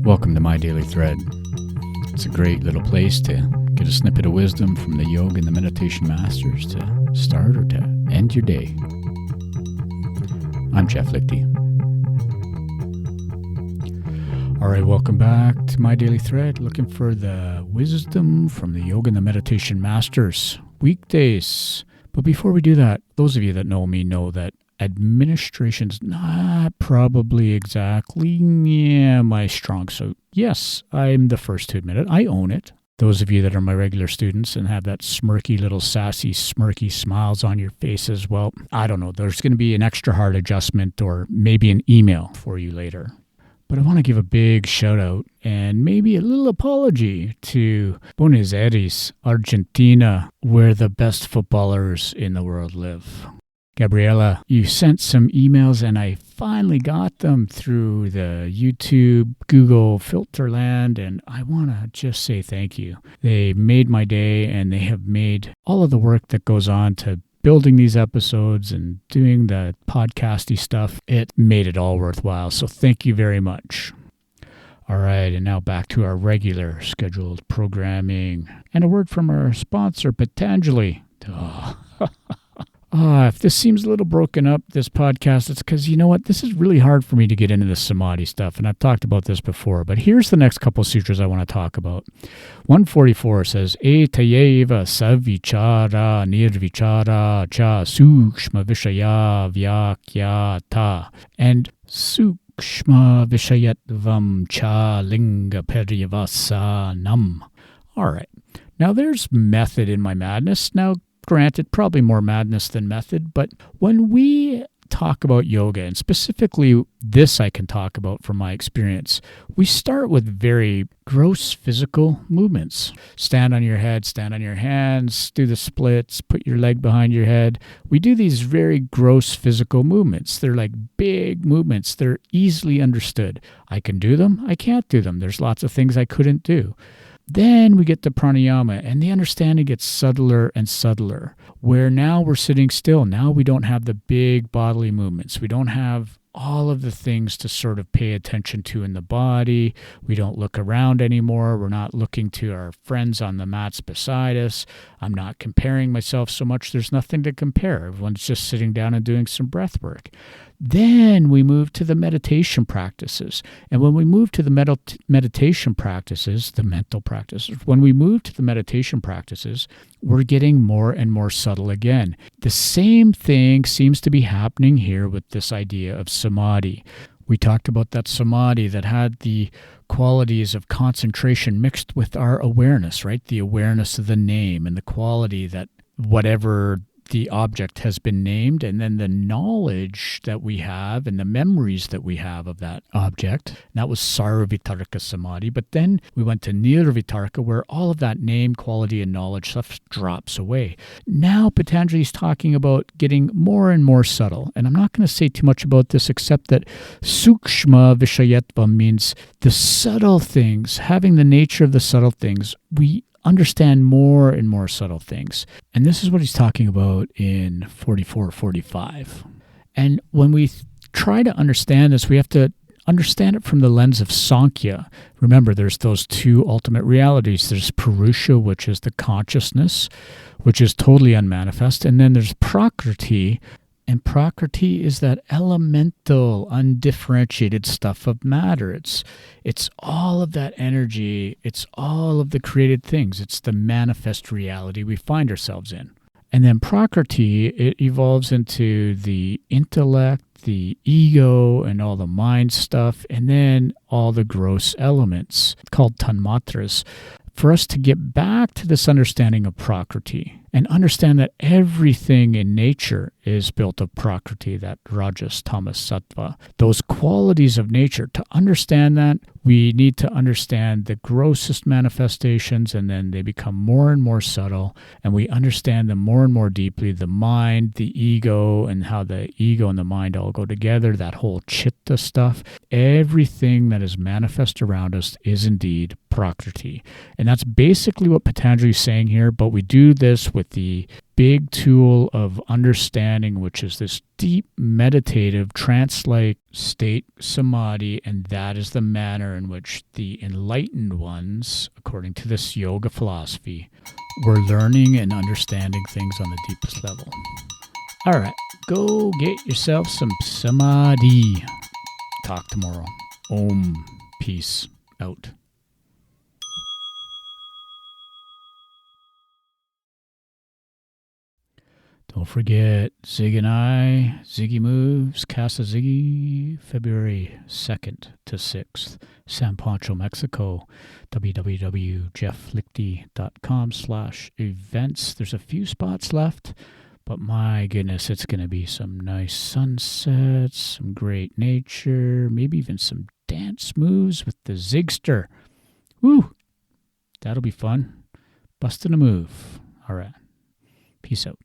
Welcome to My Daily Thread. It's a great little place to get a snippet of wisdom from the yoga and the meditation masters to start or to end your day. I'm Jeff Lichty. All right, welcome back to My Daily Thread, looking for the wisdom from the yoga and the meditation masters, weekdays. But before we do that, those of you that know me know that administration's not probably exactly my strong suit. Yes, I'm the first to admit it. I own it. Those of you that are my regular students and have that smirky little sassy smirky smiles on your faces, well, I don't know. There's going to be an extra hard adjustment or maybe an email for you later. But I want to give a big shout out and maybe a little apology to Buenos Aires, Argentina, where the best footballers in the world live. Gabriela, you sent some emails and I finally got them through the YouTube, Google filter land, and I want to just say thank you. They made my day and they have made all of the work that goes on to building these episodes and doing the podcasty stuff. It made it all worthwhile, so thank you very much. All right, and now back to our regular scheduled programming and a word from our sponsor, Patañjali. If this seems a little broken up, this podcast, it's because, you know what, this is really hard for me to get into the Samādhi stuff, and I've talked about this before, but here's the next couple sutras I want to talk about. 144 says, Etayeva savichara nirvichara cha Sūkṣma-viṣayatvaṁ and Sūkṣma-viṣayatvaṁ cāliṅga-paryavasānam. All right, now there's method in my madness. Now, granted, probably more madness than method, but when we talk about yoga, and specifically this I can talk about from my experience, we start with very gross physical movements. Stand on your head, stand on your hands, do the splits, put your leg behind your head. We do these very gross physical movements. They're like big movements. They're easily understood. I can do them, I can't do them. There's lots of things I couldn't do. Then we get to prāṇāyāma, and the understanding gets subtler and subtler, where now we're sitting still. Now we don't have the big bodily movements. We don't have all of the things to sort of pay attention to in the body. We don't look around anymore. We're not looking to our friends on the mats beside us. I'm not comparing myself so much. There's nothing to compare. Everyone's just sitting down and doing some breath work. Then we move to the meditation practices. And when we move to the meditation practices, the mental practices, when we move to the meditation practices, we're getting more and more subtle again. The same thing seems to be happening here with this idea of Samādhi. We talked about that Samādhi that had the qualities of concentration mixed with our awareness, right? The awareness of the name and the quality that whatever the object has been named, and then the knowledge that we have and the memories that we have of that object. And that was Sarva-vitarka Samādhi. But then we went to Nirvitarka, where all of that name, quality, and knowledge stuff drops away. Now Patanjali is talking about getting more and more subtle. And I'm not going to say too much about this except that Sūkṣma-viṣayatvaṁ means the subtle things, having the nature of the subtle things. We understand more and more subtle things. And this is what he's talking about in 44-45. And when we try to understand this, we have to understand it from the lens of Sankhya. Remember, there's those two ultimate realities. There's Purusha, which is the consciousness, which is totally unmanifest. And then there's Prakṛti. And Prakṛti is that elemental, undifferentiated stuff of matter. It's all of that energy. It's all of the created things. It's the manifest reality we find ourselves in. And then Prakṛti, it evolves into the intellect, the ego, and all the mind stuff, and then all the gross elements called tanmatras. For us to get back to this understanding of Prakṛti and understand that everything in nature is built of Prakṛti, that Rajas, Tamas, Sattva, those qualities of nature. To understand that, we need to understand the grossest manifestations, and then they become more and more subtle, and we understand them more and more deeply, the mind, the ego, and how the ego and the mind all go together, that whole chitta stuff. Everything that is manifest around us is indeed Prakṛti. Prakṛti. And that's basically what Patanjali is saying here, but we do this with the big tool of understanding, which is this deep meditative trance-like state, Samādhi, and that is the manner in which the enlightened ones, according to this yoga philosophy, were learning and understanding things on the deepest level. All right, go get yourself some Samādhi. Talk tomorrow. Om. Peace out. Don't forget, Zig and I, Ziggy Moves, Casa Ziggy, February 2nd to 6th, San Pancho, Mexico, www.jefflichty.com/events. There's a few spots left, but my goodness, it's going to be some nice sunsets, some great nature, maybe even some dance moves with the Zigster. Woo! That'll be fun. Busting a move. All right. Peace out.